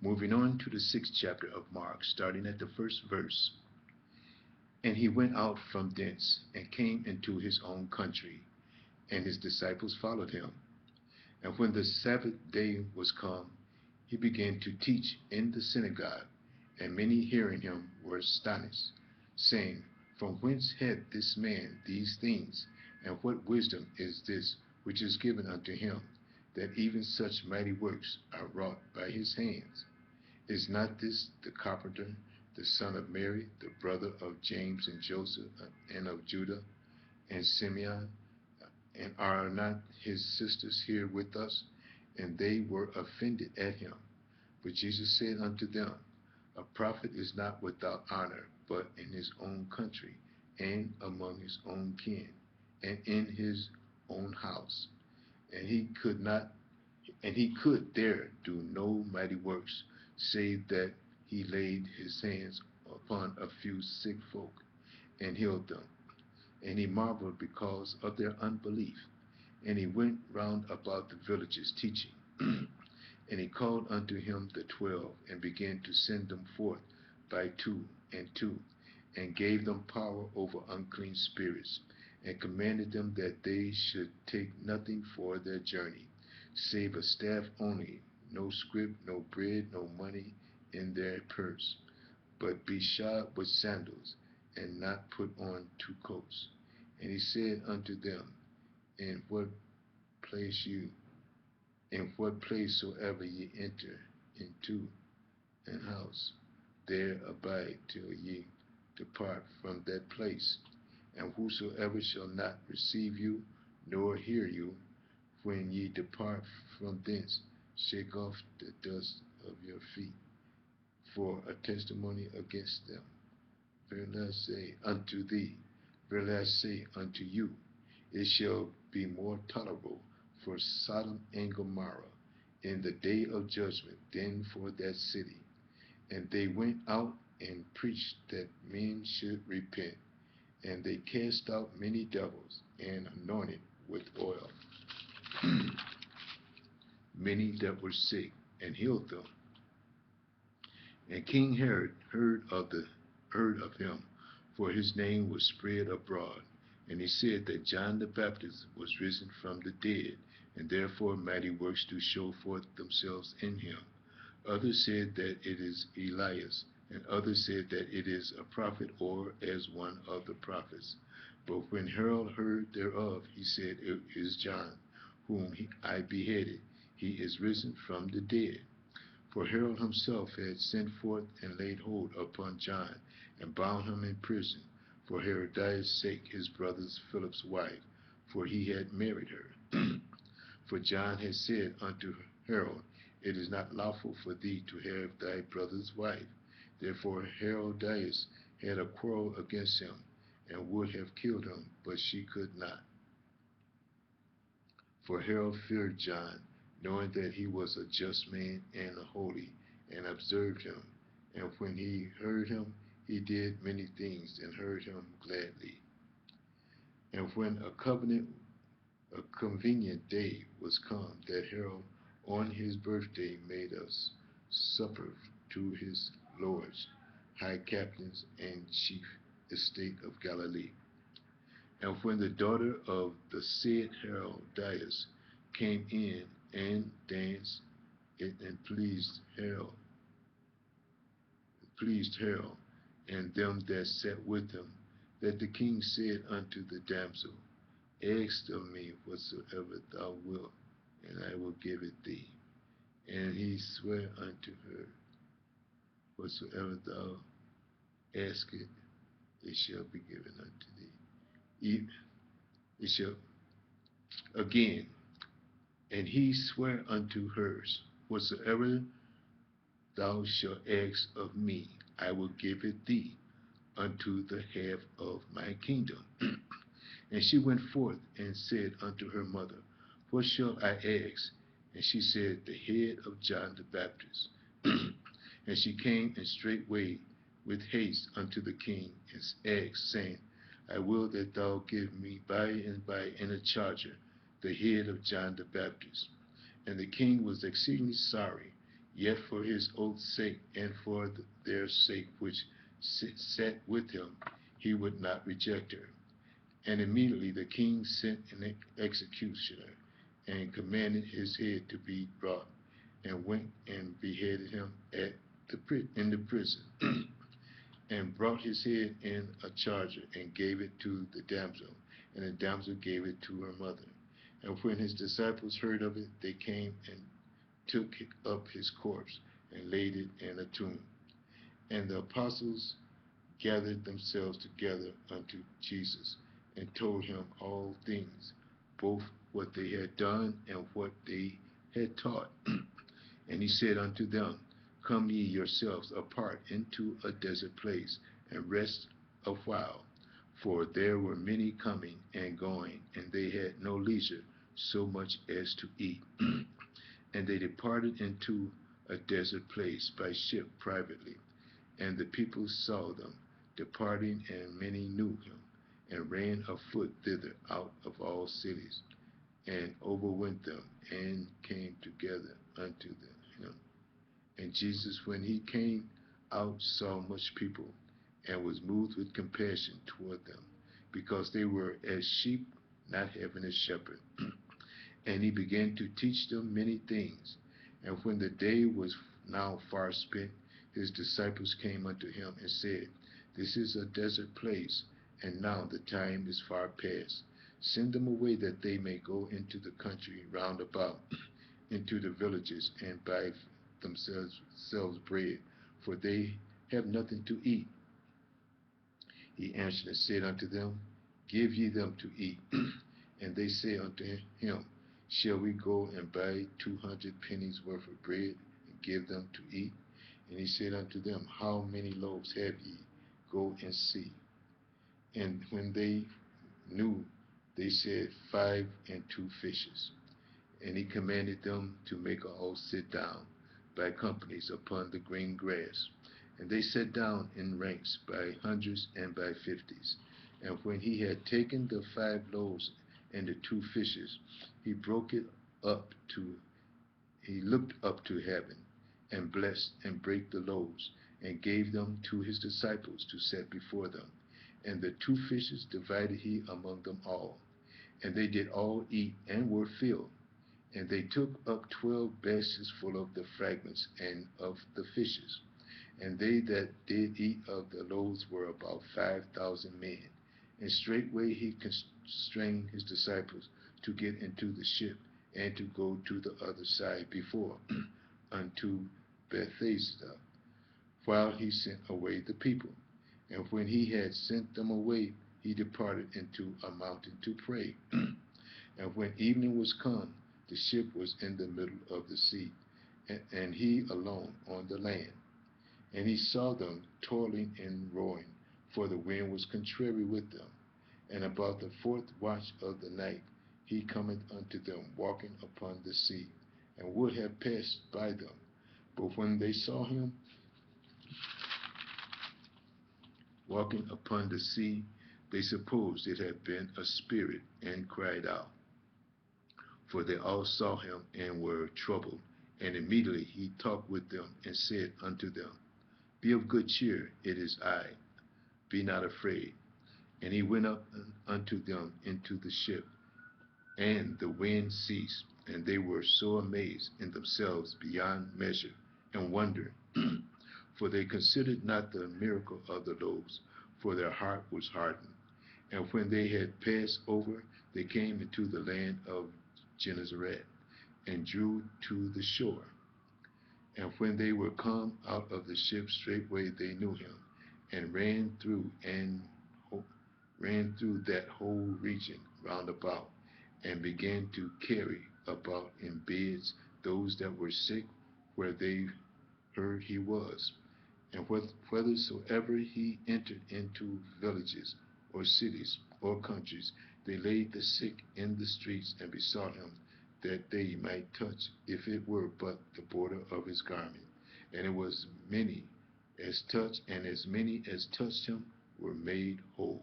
Moving on to the 6th chapter of Mark, starting at the first verse. And he went out from thence and came into his own country, and his disciples followed him. And when the Sabbath day was come, he began to teach in the synagogue, and many hearing him were astonished, saying, From whence hath this man these things? And what wisdom is this which is given unto him, that even such mighty works are wrought by his hands? Is not this the carpenter, the son of Mary, the brother of James and Joseph, and of Judah and Simeon? And are not his sisters here with us? And they were offended at him. But Jesus said unto them, A prophet is not without honor, but in his own country, and among his own kin, and in his own house. And he could there do no mighty works, save that he laid his hands upon a few sick folk, and healed them. And he marveled because of their unbelief. And he went round about the villages teaching. And he called unto him the 12, and began to send them forth by two and two, and gave them power over unclean spirits, and commanded them that they should take nothing for their journey, save a staff only, no scrip, no bread, no money in their purse, but be shod with sandals, and not put on two coats. And he said unto them, In what place soever ye enter into an house, there abide till ye depart from that place. And whosoever shall not receive you, nor hear you, when ye depart from thence, shake off the dust of your feet for a testimony against them. Verily I say unto thee, verily I say unto you, it shall be more tolerable for Sodom and Gomorrah in the day of judgment than for that city. And they went out and preached that men should repent. And they cast out many devils, and anointed with oil many that were sick, and healed them. And King Herod heard of him, for his name was spread abroad. And he said that John the Baptist was risen from the dead, and therefore mighty works do show forth themselves in him. Others said that it is Elias, and others said that it is a prophet, or as one of the prophets. But when Herod heard thereof, he said, It is John, whom I beheaded. He is risen from the dead. For Herod himself had sent forth and laid hold upon John, and bound him in prison, for Herodias' sake, his brother Philip's wife, for he had married her. For John had said unto Herod, It is not lawful for thee to have thy brother's wife. Therefore Herodias had a quarrel against him, and would have killed him, but she could not. For Herod feared John, knowing that he was a just man and a holy, and observed him. And when he heard him, he did many things, and heard him gladly. And when a convenient day was come, that Herod on his birthday made us supper to his lords, high captains, and chief estate of Galilee. And when the daughter of the said Herodias came in and danced, it and pleased Herod, and them that sat with him, that the king said unto the damsel, Ask of me whatsoever thou wilt, and I will give it thee. And he sware unto her, Whatsoever thou askest, it shall be given unto thee. It shall again, and he sware unto her, Whatsoever thou shalt ask of me, I will give it thee unto the half of my kingdom. And she went forth and said unto her mother, What shall I ask? And she said, The head of John the Baptist. And she came and straightway with haste unto the king, and asked, saying, I will that thou give me by and by in a charger the head of John the Baptist. And the king was exceedingly sorry, Yet for his oath's sake, and for their sake which sat with him, he would not reject her. And immediately the king sent an executioner, and commanded his head to be brought, and went and beheaded him in the prison, and brought his head in a charger, and gave it to the damsel, and the damsel gave it to her mother. And when his disciples heard of it, they came and took up his corpse, and laid it in a tomb. And the apostles gathered themselves together unto Jesus, and told him all things, both what they had done and what they had taught. And he said unto them, Come ye yourselves apart into a desert place, and rest a while. For there were many coming and going, and they had no leisure so much as to eat. And they departed into a desert place by ship privately. And the people saw them departing, and many knew him, and ran afoot thither out of all cities, and overwent them, and came together unto him. And Jesus, when he came out, saw much people, and was moved with compassion toward them, because they were as sheep not having a shepherd. And he began to teach them many things. And when the day was now far spent, his disciples came unto him and said, This is a desert place, and now the time is far past. Send them away that they may go into the country round about, into the villages, and buy themselves bread, for they have nothing to eat. He answered and said unto them, Give ye them to eat. And they say unto him, Shall we go and buy 200 pennies worth of bread, and give them to eat? And he said unto them, How many loaves have ye? Go and see. And when they knew, they said, 5 and 2 fishes. And he commanded them to make all sit down by companies upon the green grass. And they sat down in ranks by hundreds and by fifties. And when he had taken the 5 loaves and the 2 fishes, he broke it up he looked up to heaven, and blessed, and brake the loaves, and gave them to his disciples to set before them. And the 2 fishes divided he among them all. And they did all eat, and were filled. And they took up 12 baskets full of the fragments and of the fishes. And they that did eat of the loaves were about 5,000 men. And straightway he constrained his disciples to get into the ship, and to go to the other side before, unto Bethsaida, while he sent away the people. And when he had sent them away, he departed into a mountain to pray. And when evening was come, the ship was in the middle of the sea, and he alone on the land. And he saw them toiling and rowing, for the wind was contrary with them. And about the 4th watch of the night, he cometh unto them walking upon the sea, and would have passed by them. But when they saw him walking upon the sea, they supposed it had been a spirit, and cried out. For they all saw him, and were troubled. And immediately he talked with them, and said unto them, Be of good cheer, it is I, be not afraid. And he went up unto them into the ship, and the wind ceased, and they were so amazed in themselves beyond measure, and wondered. For they considered not the miracle of the loaves, for their heart was hardened. And when they had passed over, they came into the land of Gennesaret, and drew to the shore. And when they were come out of the ship, straightway they knew him, and ran through that whole region round about, and began to carry about in beds those that were sick, where they heard he was. And whithersoever he entered into villages, or cities, or countries, they laid the sick in the streets, and besought him that they might touch, if it were but the border of his garment. And it was many as touched, and as many as touched him were made whole.